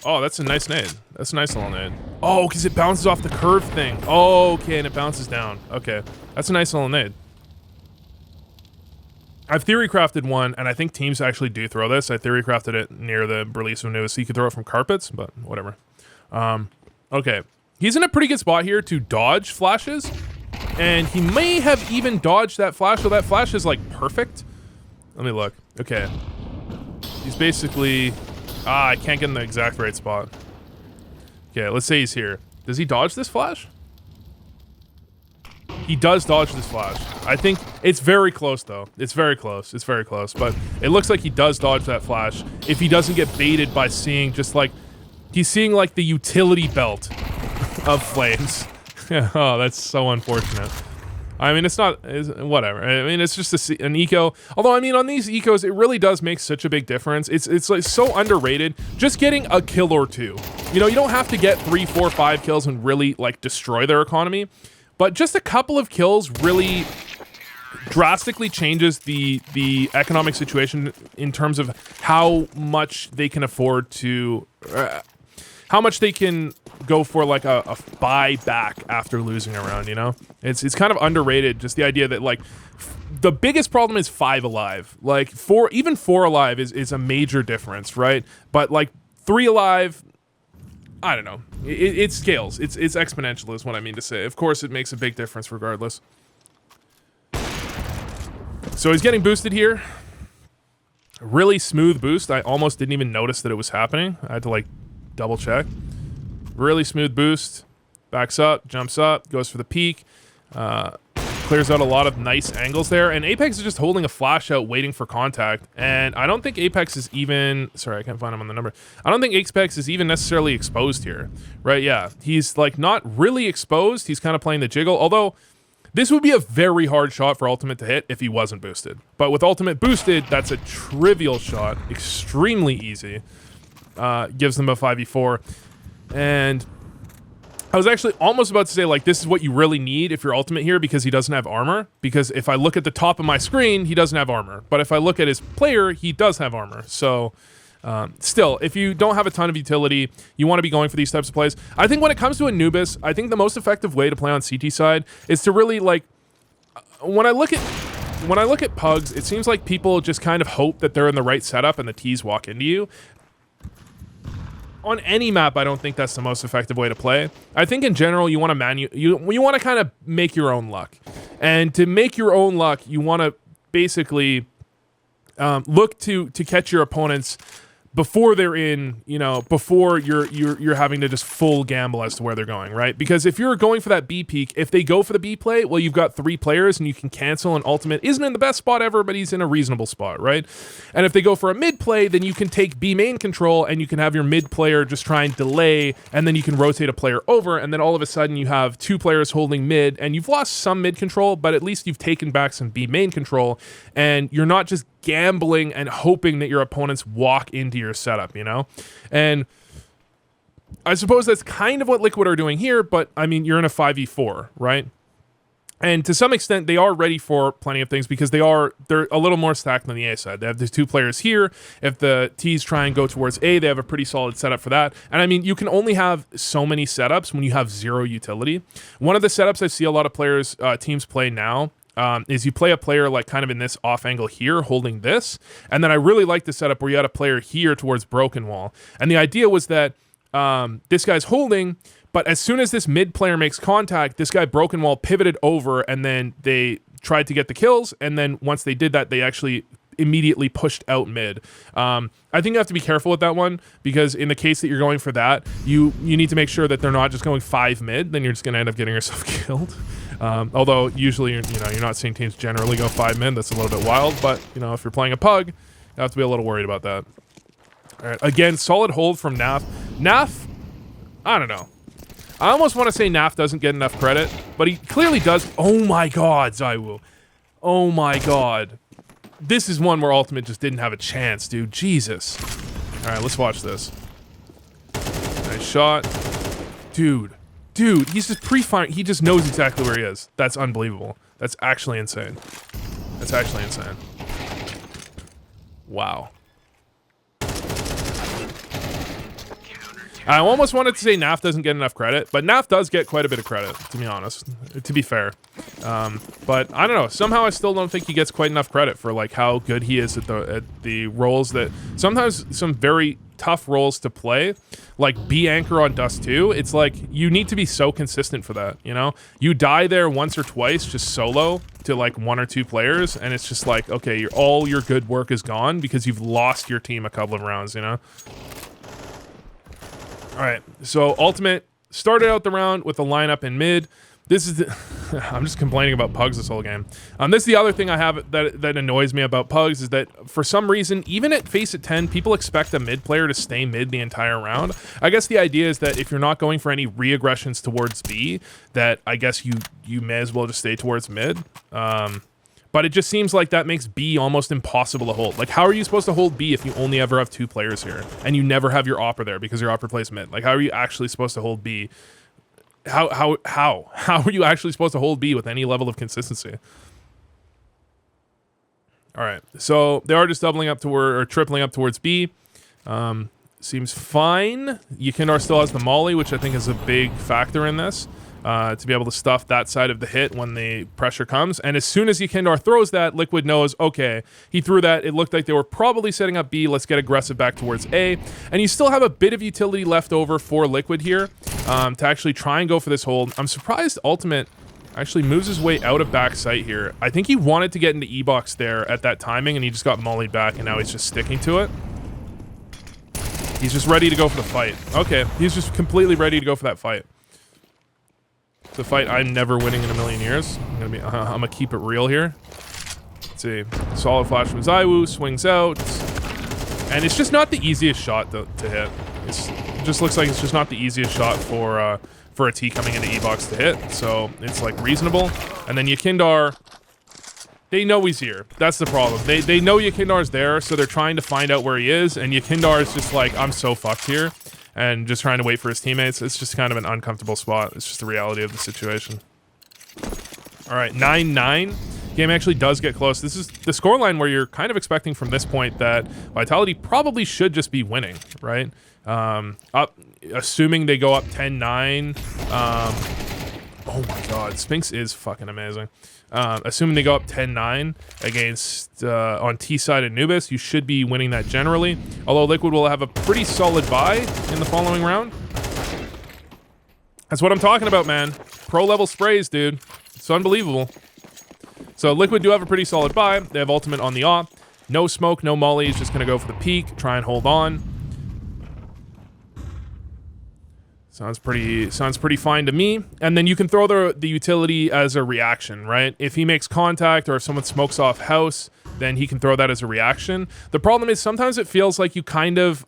Oh, that's a nice nade. That's a nice little nade. Oh, because it bounces off the curve thing. Oh, okay, and it bounces down. Okay, that's a nice little nade. I've theory crafted one, and I think teams actually do throw this. I theory crafted it near the release of news, so you could throw it from carpets, but whatever. Okay, he's in a pretty good spot here to dodge flashes, and he may have even dodged that flash, so that flash is like perfect. Let me look. Okay, he's basically... I can't get in the exact right spot. Okay, let's say he's here. Does he dodge this flash? He does dodge this flash. I think it's very close, though. It's very close. It's very close. But it looks like he does dodge that flash if he doesn't get baited by seeing just like... He's seeing like the utility belt of flames. Oh, that's so unfortunate. I mean, it's not... whatever. I mean, it's just an eco. Although, I mean, on these ecos, it really does make such a big difference. It's like so underrated. Just getting a kill or two. You know, you don't have to get 3, 4, 5 kills and really, like, destroy their economy. But just a couple of kills really drastically changes the economic situation in terms of how much they can afford to... how much they can go for like a buy back after losing a round, you know? It's kind of underrated, just the idea that like the biggest problem is 5 alive. Like even 4 alive is a major difference, right? But like 3 alive, I don't know. It scales. It's exponential is what I mean to say. Of course, it makes a big difference regardless. So he's getting boosted here. Really smooth boost. I almost didn't even notice that it was happening. I had to like double check. Really smooth boost. Backs up, jumps up, goes for the peek. Clears out a lot of nice angles there. And AWPing is just holding a flash out, waiting for contact. And I don't think AWPing is even... Sorry, I can't find him on the number. I don't think AWPing is even necessarily exposed here. Right, yeah. He's, like, not really exposed. He's kind of playing the jiggle. Although, this would be a very hard shot for Ultimate to hit if he wasn't boosted. But with Ultimate boosted, that's a trivial shot. Extremely easy. Gives them a 5v4. And... I was actually almost about to say, like, this is what you really need if you're Ultimate here because he doesn't have armor. Because if I look at the top of my screen, he doesn't have armor. But if I look at his player, he does have armor. So, still, if you don't have a ton of utility, you want to be going for these types of plays. I think when it comes to Anubis, I think the most effective way to play on CT side is to really, like, when I look at Pugs, it seems like people just kind of hope that they're in the right setup and the T's walk into you. On any map, I don't think that's the most effective way to play. I think in general, you want to you want to kind of make your own luck. And to make your own luck, you want to basically look to catch your opponents before they're in, you know, before you're having to just full gamble as to where they're going, right? Because if you're going for that B peak, if they go for the B play, well, you've got 3 players and you can cancel, and Ultimate isn't in the best spot ever, but he's in a reasonable spot, right? And if they go for a mid play, then you can take B main control and you can have your mid player just try and delay, and then you can rotate a player over, and then all of a sudden you have 2 players holding mid, and you've lost some mid control, but at least you've taken back some B main control, and you're not just gambling and hoping that your opponents walk into your setup, you know? And I suppose that's kind of what Liquid are doing here, but I mean, you're in a 5v4, right? And to some extent, they are ready for plenty of things because they're a little more stacked than the A side. They have the 2 players here. If the T's try and go towards A, they have a pretty solid setup for that. And I mean, you can only have so many setups when you have 0 utility. One of the setups I see a lot of players, teams play now, is you play a player like kind of in this off angle here holding this, and then I really like the setup where you had a player here towards broken wall, and the idea was that this guy's holding, but as soon as this mid player makes contact, this guy broken wall pivoted over, and then they tried to get the kills, and then once they did that, they actually immediately pushed out mid. I think you have to be careful with that one, because in the case that you're going for that, you need to make sure that they're not just going 5 mid, then you're just going to end up getting yourself killed. Although usually, you're not seeing teams generally go 5 mid. That's a little bit wild, but if you're playing a Pug, you have to be a little worried about that. All right, again, solid hold from Naf. Naf, I don't know. I almost want to say Naf doesn't get enough credit, but he clearly does. Oh my God, Zywoo. Oh my God. This is one where Ultimate just didn't have a chance, dude. Jesus. All right, let's watch this. Nice shot. Dude, he's just pre-firing. He just knows exactly where he is. That's unbelievable. That's actually insane. That's actually insane. Wow. I almost wanted to say Naf doesn't get enough credit, but Naf does get quite a bit of credit, to be honest, to be fair. But I don't know. Somehow I still don't think he gets quite enough credit for like how good he is at the roles that sometimes some very tough roles to play, like B anchor on Dust 2. It's like you need to be so consistent for that, you know? You die there once or twice just solo to like 1 or 2 players, and it's just like, okay, all your good work is gone because you've lost your team a couple of rounds, you know? All right, so Ultimate started out the round with a lineup in mid. This is I'm just complaining about Pugs this whole game. This is the other thing I have that annoys me about Pugs is that for some reason, even at face at 10, people expect a mid player to stay mid the entire round. I guess the idea is that if you're not going for any re-aggressions towards B, that I guess you may as well just stay towards mid. But it just seems like that makes B almost impossible to hold. Like, how are you supposed to hold B if you only ever have 2 players here and you never have your Opper there because your Opper plays mid? Like, how are you actually supposed to hold B? How are you actually supposed to hold B with any level of consistency? All right, so they are just doubling up toward or tripling up towards B. Seems fine. Yekindar still has the molly, which I think is a big factor in this. To be able to stuff that side of the hit when the pressure comes. And as soon as Yekindar throws that, Liquid knows, okay, he threw that. It looked like they were probably setting up B. Let's get aggressive back towards A. And you still have a bit of utility left over for Liquid here to actually try and go for this hold. I'm surprised Ultimate actually moves his way out of back sight here. I think he wanted to get into E-box there at that timing, and he just got mollied back, and now he's just sticking to it. He's just ready to go for the fight. Okay, he's just completely ready to go for that fight. It's a fight I'm never winning in a million years. I'm gonna keep it real here. Let's see. Solid flash from Zywoo, swings out. And it's just not the easiest shot to hit. It just looks like it's just not the easiest shot for a T coming into E-box to hit. So it's like reasonable. And then Yakindar, they know he's here. That's the problem. They know Yakindar's there, so they're trying to find out where he is. And Yakindar is just like, I'm so fucked here. And just trying to wait for his teammates. It's just kind of an uncomfortable spot. It's just the reality of the situation. All right, 9-9. Game actually does get close. This is the scoreline where you're kind of expecting from this point that Vitality probably should just be winning, right? Assuming they go up 10-9. Oh my god, Sphinx is fucking amazing. Assuming they go up 10-9 against on T side Anubis, you should be winning that generally. Although Liquid will have a pretty solid buy in the following round. That's what I'm talking about, man. Pro level sprays, dude. It's unbelievable. So Liquid do have a pretty solid buy. They have ultimate on the AWP. No smoke, no molly. He's just gonna go for the peak, try and hold on. Sounds pretty fine to me. And then you can throw the utility as a reaction, right? If he makes contact or if someone smokes off house, then he can throw that as a reaction. The problem is sometimes it feels like you kind of,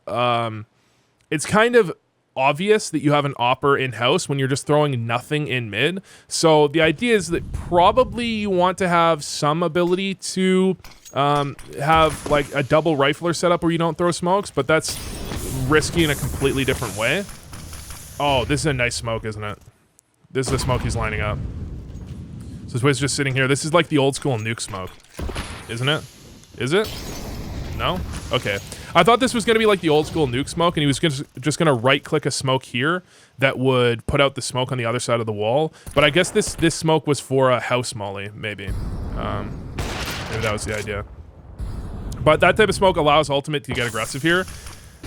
it's kind of obvious that you have an AWPer in house when you're just throwing nothing in mid. So the idea is that probably you want to have some ability to have like a double rifler setup where you don't throw smokes, but that's risky in a completely different way. Oh, this is a nice smoke, isn't it? This is the smoke he's lining up. So Swizz just sitting here. This is like the old school nuke smoke, isn't it? Is it? No? Okay. I thought this was going to be like the old school nuke smoke, and he was just going to right-click a smoke here that would put out the smoke on the other side of the wall. But I guess this smoke was for a house molly, maybe. Maybe that was the idea. But that type of smoke allows Ultimate to get aggressive here.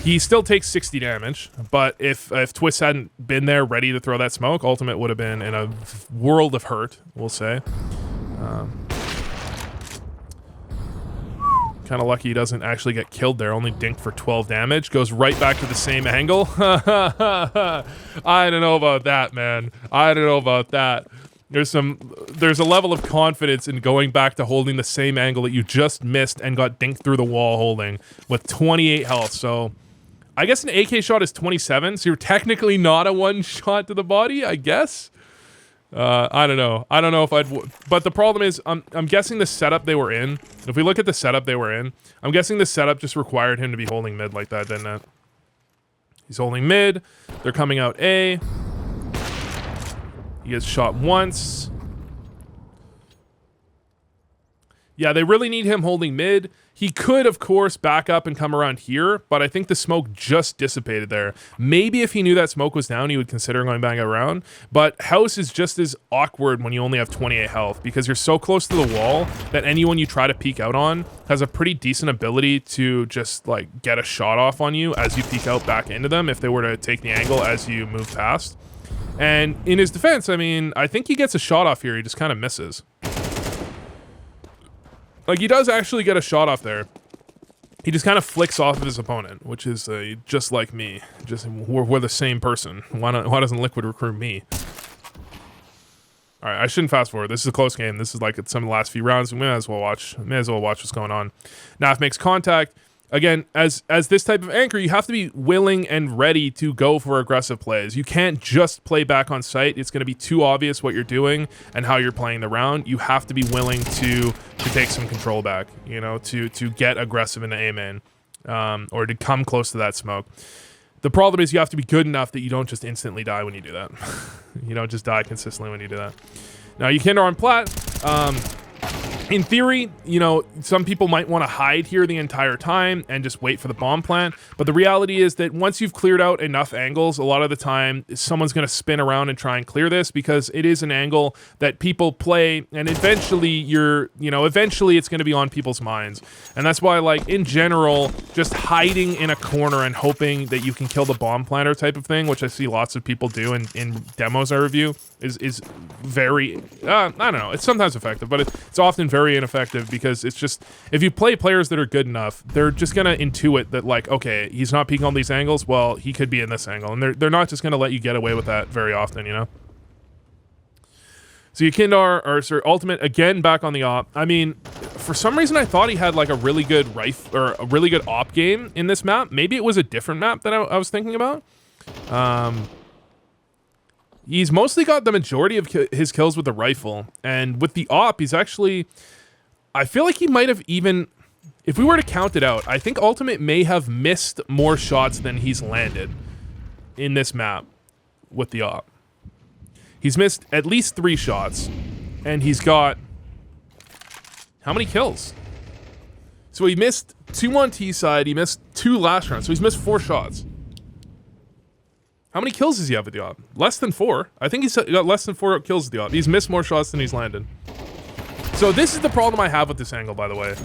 He still takes 60 damage, but if Twist hadn't been there ready to throw that smoke, Ultimate would have been in a world of hurt, we'll say. Kind of lucky he doesn't actually get killed there, only dinked for 12 damage. Goes right back to the same angle. I don't know about that, man. I don't know about that. There's a level of confidence in going back to holding the same angle that you just missed and got dinked through the wall holding with 28 health, so... I guess an AK shot is 27, so you're technically not a one shot to the body, I guess. I don't know. I don't know if I'd... But the problem is, I'm guessing the setup they were in, if we look at the setup they were in, I'm guessing the setup just required him to be holding mid like that, didn't it? He's holding mid. They're coming out A. He gets shot once. Yeah, they really need him holding mid. He could, of course, back up and come around here, but I think the smoke just dissipated there. Maybe if he knew that smoke was down, he would consider going back around. But house is just as awkward when you only have 28 health, because you're so close to the wall that anyone you try to peek out on has a pretty decent ability to just, like, get a shot off on you as you peek out back into them if they were to take the angle as you move past. And in his defense, I mean, I think he gets a shot off here. He just kind of misses. Like, he does actually get a shot off there. He just kind of flicks off of his opponent, which is just like me. We're the same person. Why doesn't Liquid recruit me? All right, I shouldn't fast forward. This is a close game. This is like some of the last few rounds. We may as well watch what's going on. Naf makes contact. Again, as this type of anchor, you have to be willing and ready to go for aggressive plays. You can't just play back on site. It's going to be too obvious what you're doing and how you're playing the round. You have to be willing to take some control back, you know, to get aggressive in the A main, or to come close to that smoke. The problem is you have to be good enough that you don't just instantly die when you do that. You don't just die consistently when you do that. Now, you can on plat. In theory, you know, some people might want to hide here the entire time and just wait for the bomb plant, but the reality is that once you've cleared out enough angles, a lot of the time, someone's going to spin around and try and clear this because it is an angle that people play, and eventually eventually it's going to be on people's minds. And that's why, like, in general, just hiding in a corner and hoping that you can kill the bomb planter type of thing, which I see lots of people do in demos I review, is very, I don't know, it's sometimes effective, but it's often very very ineffective because it's just, if you play players that are good enough, they're just going to intuit that like, okay, he's not peeking all these angles, well, he could be in this angle. And they're not just going to let you get away with that very often, you know? So Yakindar, or sorry, Ultimate, again, back on the op. I mean, for some reason, I thought he had like a really good or a really good op game in this map. Maybe it was a different map that I was thinking about. He's mostly got the majority of his kills with the rifle. And with the op, he's actually... I feel like he might have even... If we were to count it out, I think Ultimate may have missed more shots than he's landed in this map with the op. He's missed at least 3 shots, and he's got how many kills? So he missed 2 on T side, he missed 2 last round, so he's missed 4 shots. How many kills does he have with the op? Less than 4. I think he's got less than 4 kills with the op. He's missed more shots than he's landed. So this is the problem I have with this angle, by the way.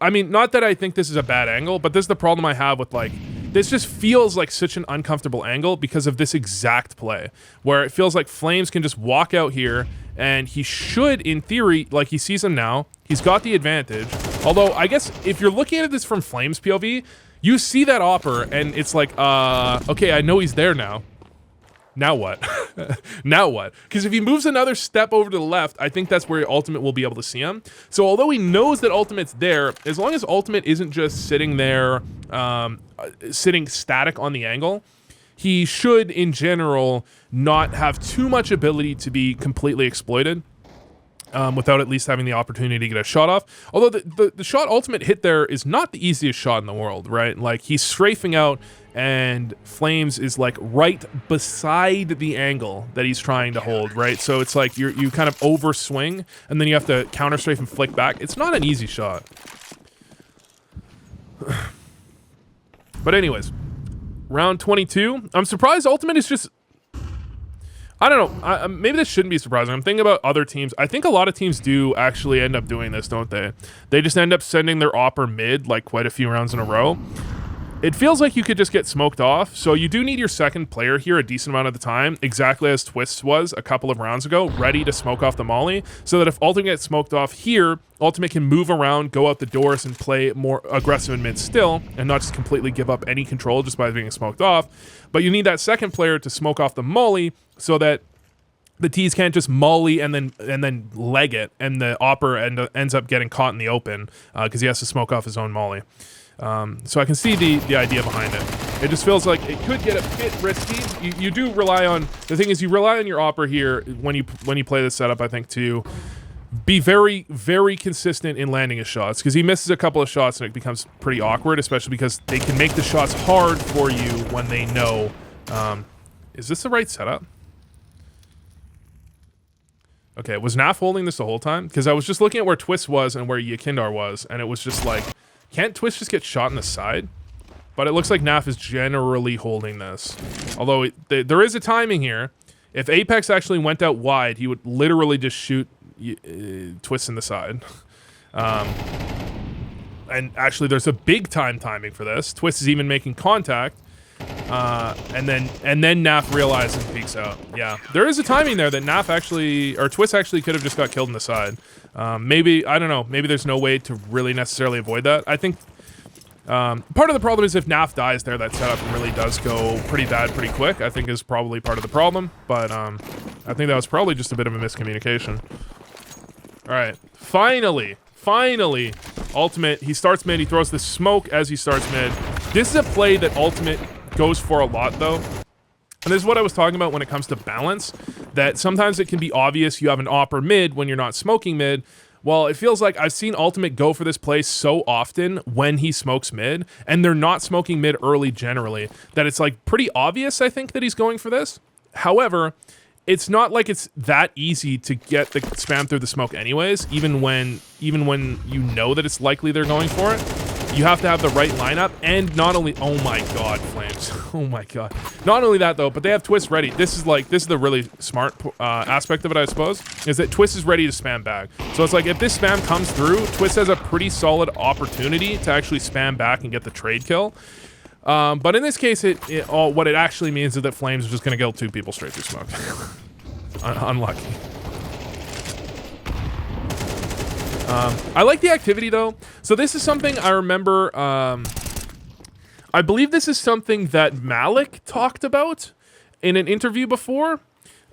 I mean, not that I think this is a bad angle, but this is the problem I have with, like, this just feels like such an uncomfortable angle because of this exact play, where it feels like Flames can just walk out here, and he should, in theory, like, he sees him now, he's got the advantage. Although, I guess, if you're looking at this from Flames POV, you see that opper, and it's like, okay, I know he's there now. Now what? Now what? Because if he moves another step over to the left, I think that's where Ultimate will be able to see him. So although he knows that Ultimate's there, as long as Ultimate isn't just sitting there, sitting static on the angle, he should, in general, not have too much ability to be completely exploited. Without at least having the opportunity to get a shot off. Although the shot Ultimate hit there is not the easiest shot in the world, right? Like, he's strafing out, and Flames is, like, right beside the angle that he's trying to hold, right? So it's like you kind of overswing, and then you have to counter strafe and flick back. It's not an easy shot. But anyways, round 22. I'm surprised Ultimate is just... I don't know. Maybe this shouldn't be surprising. I'm thinking about other teams. I think a lot of teams do actually end up doing this, don't they? They just end up sending their opper mid like quite a few rounds in a row. It feels like you could just get smoked off. So you do need your second player here a decent amount of the time, exactly as Twist was a couple of rounds ago, ready to smoke off the molly, so that if Ultimate gets smoked off here, Ultimate can move around, go out the doors, and play more aggressive in mid still, and not just completely give up any control just by being smoked off. But you need that second player to smoke off the molly so that the T's can't just molly and then leg it, and the opper ends up getting caught in the open because he has to smoke off his own molly. So I can see the idea behind it. It just feels like it could get a bit risky. You do rely on, the thing is, you rely on your opper here when you play this setup, I think, to be very, very consistent in landing his shots, because he misses a couple of shots and it becomes pretty awkward, especially because they can make the shots hard for you when they know. Is this the right setup? Okay, was Naf holding this the whole time? Because I was just looking at where Twist was and where Yakindar was, and it was just like, can't Twist just get shot in the side? But it looks like Naf is generally holding this. Although there is a timing here. If Apex actually went out wide, he would literally just shoot Twist in the side. And actually, there's a big timing for this. Twist is even making contact. And then Naf realizes and peeks out. Yeah, there is a timing there that Naf actually, or Twist actually could have just got killed in the side. Maybe, I don't know, maybe there's no way to really necessarily avoid that. I think part of the problem is if Naf dies there, that setup really does go pretty bad pretty quick, I think is probably part of the problem. But I think that was probably just a bit of a miscommunication. All right, finally, Ultimate, he starts mid, he throws the smoke as he starts mid. This is a play that Ultimate goes for a lot, though. And this is what I was talking about when it comes to balance, that sometimes it can be obvious you have an opper mid when you're not smoking mid. Well, it feels like I've seen Ultimate go for this play so often when he smokes mid, and they're not smoking mid early generally, that it's like pretty obvious, I think, that he's going for this. However, it's not like it's that easy to get the spam through the smoke anyways, even when you know that it's likely they're going for it. You have to have the right lineup, and not only, oh my god, Flames, oh my god. Not only that though, but they have Twist ready. This is the really smart aspect of it, I suppose, is that Twist is ready to spam back. So it's like if this spam comes through, Twist has a pretty solid opportunity to actually spam back and get the trade kill. But in this case, what it actually means is that Flames are just going to kill 2 people straight through smoke. Unlucky. I like the activity though. So this is something I remember, I believe this is something that Malik talked about in an interview before.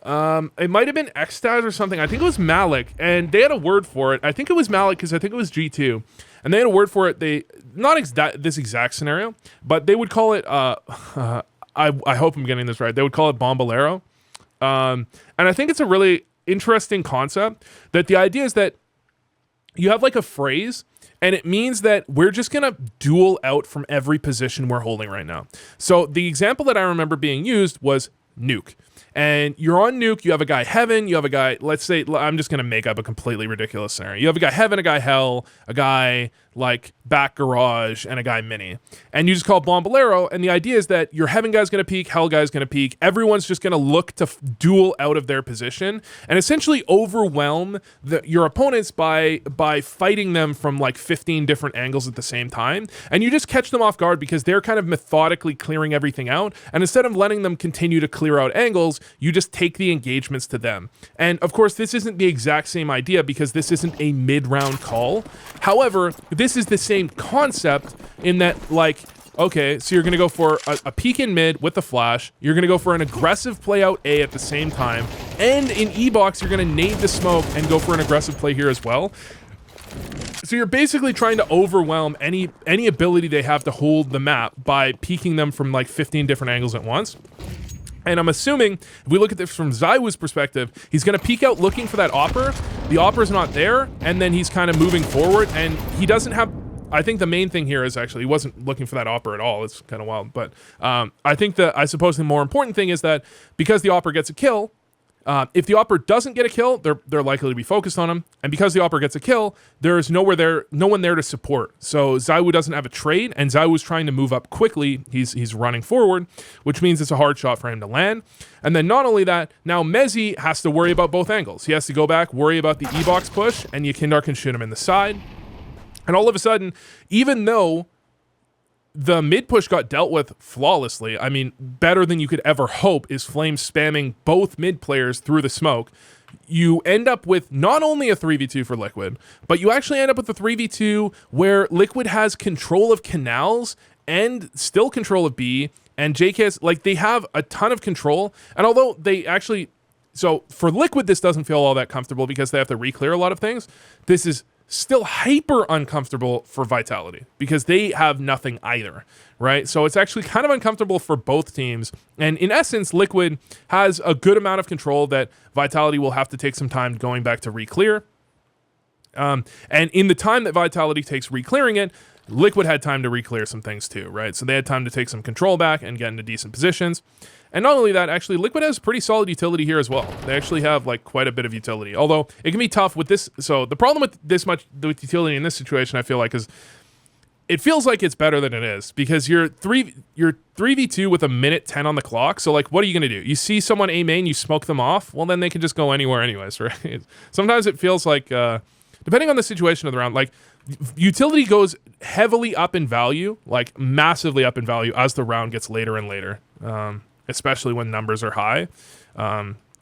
It might have been Xtaz or something. I think it was Malik, and they had a word for it. I think it was Malik because I think it was G2, and they had a word for it. They not this exact scenario, but they would call it. I hope I'm getting this right. They would call it Bombolero, and I think it's a really interesting concept. That the idea is that you have like a phrase, and it means that we're just going to duel out from every position we're holding right now. So the example that I remember being used was nuke. And you're on nuke, you have a guy heaven, you have a guy, let's say, I'm just going to make up a completely ridiculous scenario. You have a guy heaven, a guy hell, a guy like back garage, and a guy mini. And you just call it Bombolero, and the idea is that your heaven guy's going to peek, hell guy's going to peek, everyone's just going to look to duel out of their position, and essentially overwhelm your opponents by fighting them from like 15 different angles at the same time. And you just catch them off guard because they're kind of methodically clearing everything out, and instead of letting them continue to clear out angles, you just take the engagements to them. And of course, this isn't the exact same idea because this isn't a mid-round call. However, this is the same concept in that, like, okay, so you're going to go for a peek in mid with the flash. You're going to go for an aggressive play out A at the same time. And in E-box, you're going to nade the smoke and go for an aggressive play here as well. So you're basically trying to overwhelm any ability they have to hold the map by peeking them from like 15 different angles at once. And I'm assuming, if we look at this from ZywOo's perspective, he's going to peek out looking for that AWPer. The AWPer's not there, and then he's kind of moving forward, and he doesn't have... I think the main thing here is actually he wasn't looking for that AWPer at all. It's kind of wild. But I suppose the more important thing is that because the AWPer gets a kill, if the AWPer doesn't get a kill, they're likely to be focused on him. And because the AWPer gets a kill, there's no one there to support. So ZywOo doesn't have a trade, and ZywOo's trying to move up quickly. He's running forward, which means it's a hard shot for him to land. And then not only that, now Mezzy has to worry about both angles. He has to go back, worry about the E-box push, and Yekindar can shoot him in the side. And all of a sudden, even though the mid push got dealt with flawlessly, I mean, better than you could ever hope is Flame spamming both mid players through the smoke, you end up with not only a 3v2 for Liquid, but you actually end up with a 3v2 where Liquid has control of canals and still control of B, and JKS, like, they have a ton of control. And although they actually... So for Liquid, this doesn't feel all that comfortable because they have to re-clear a lot of things. This is still hyper uncomfortable for Vitality because they have nothing either, right? So it's actually kind of uncomfortable for both teams. And in essence, Liquid has a good amount of control that Vitality will have to take some time going back to re-clear. And in the time that Vitality takes re-clearing it, Liquid had time to re-clear some things too, right? So they had time to take some control back and get into decent positions. And not only that, actually, Liquid has pretty solid utility here as well. They actually have like quite a bit of utility, although it can be tough with this. So the problem with with utility in this situation, I feel like, is it feels like it's better than it is because you're 3v2 with a minute 10 on the clock. So like, what are you going to do? You see someone A main, you smoke them off. Well, then they can just go anywhere anyways, right? Sometimes it feels like, depending on the situation of the round, like utility goes heavily up in value, like massively up in value as the round gets later and later. Especially when numbers are high,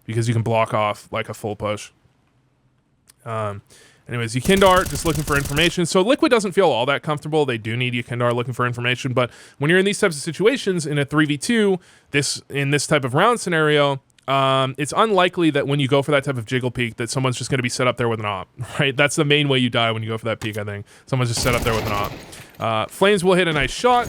because you can block off like a full push. Anyways, Yekindar just looking for information. So Liquid doesn't feel all that comfortable. They do need Yekindar looking for information, but when you're in these types of situations in a 3v2, in this type of round scenario, it's unlikely that when you go for that type of jiggle peek that someone's just going to be set up there with an op, right? That's the main way you die when you go for that peek, I think. Someone's just set up there with an op. Flames will hit a nice shot,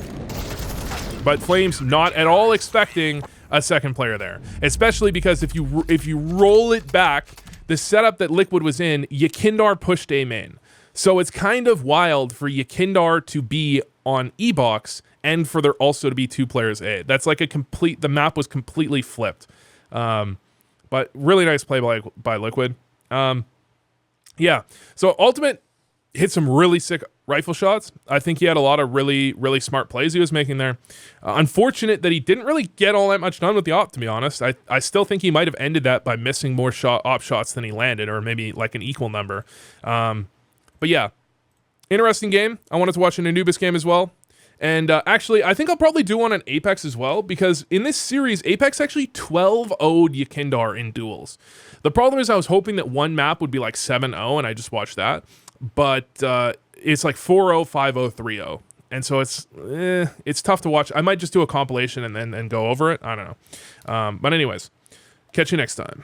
but Flames not at all expecting a second player there, especially because if you roll it back, the setup that Liquid was in, Yekindar pushed A main. So it's kind of wild for Yekindar to be on E-box and for there also to be two players A. That's like the map was completely flipped. But really nice play by Liquid. Yeah, so Ultimate hit some really sick rifle shots. I think he had a lot of really, really smart plays he was making there. Unfortunate that he didn't really get all that much done with the op, to be honest. I still think he might have ended that by missing more op shots than he landed, or maybe like an equal number. But yeah, interesting game. I wanted to watch an Anubis game as well. And actually, I think I'll probably do one on Apex as well, because in this series, Apex actually 12-0'd Yekindar in duels. The problem is I was hoping that one map would be like 7-0, and I just watched that. but it's like 4-0, 5-0, 3-0. And so it's tough to watch. I might just do a compilation and go over it. I don't know. But anyways, catch you next time.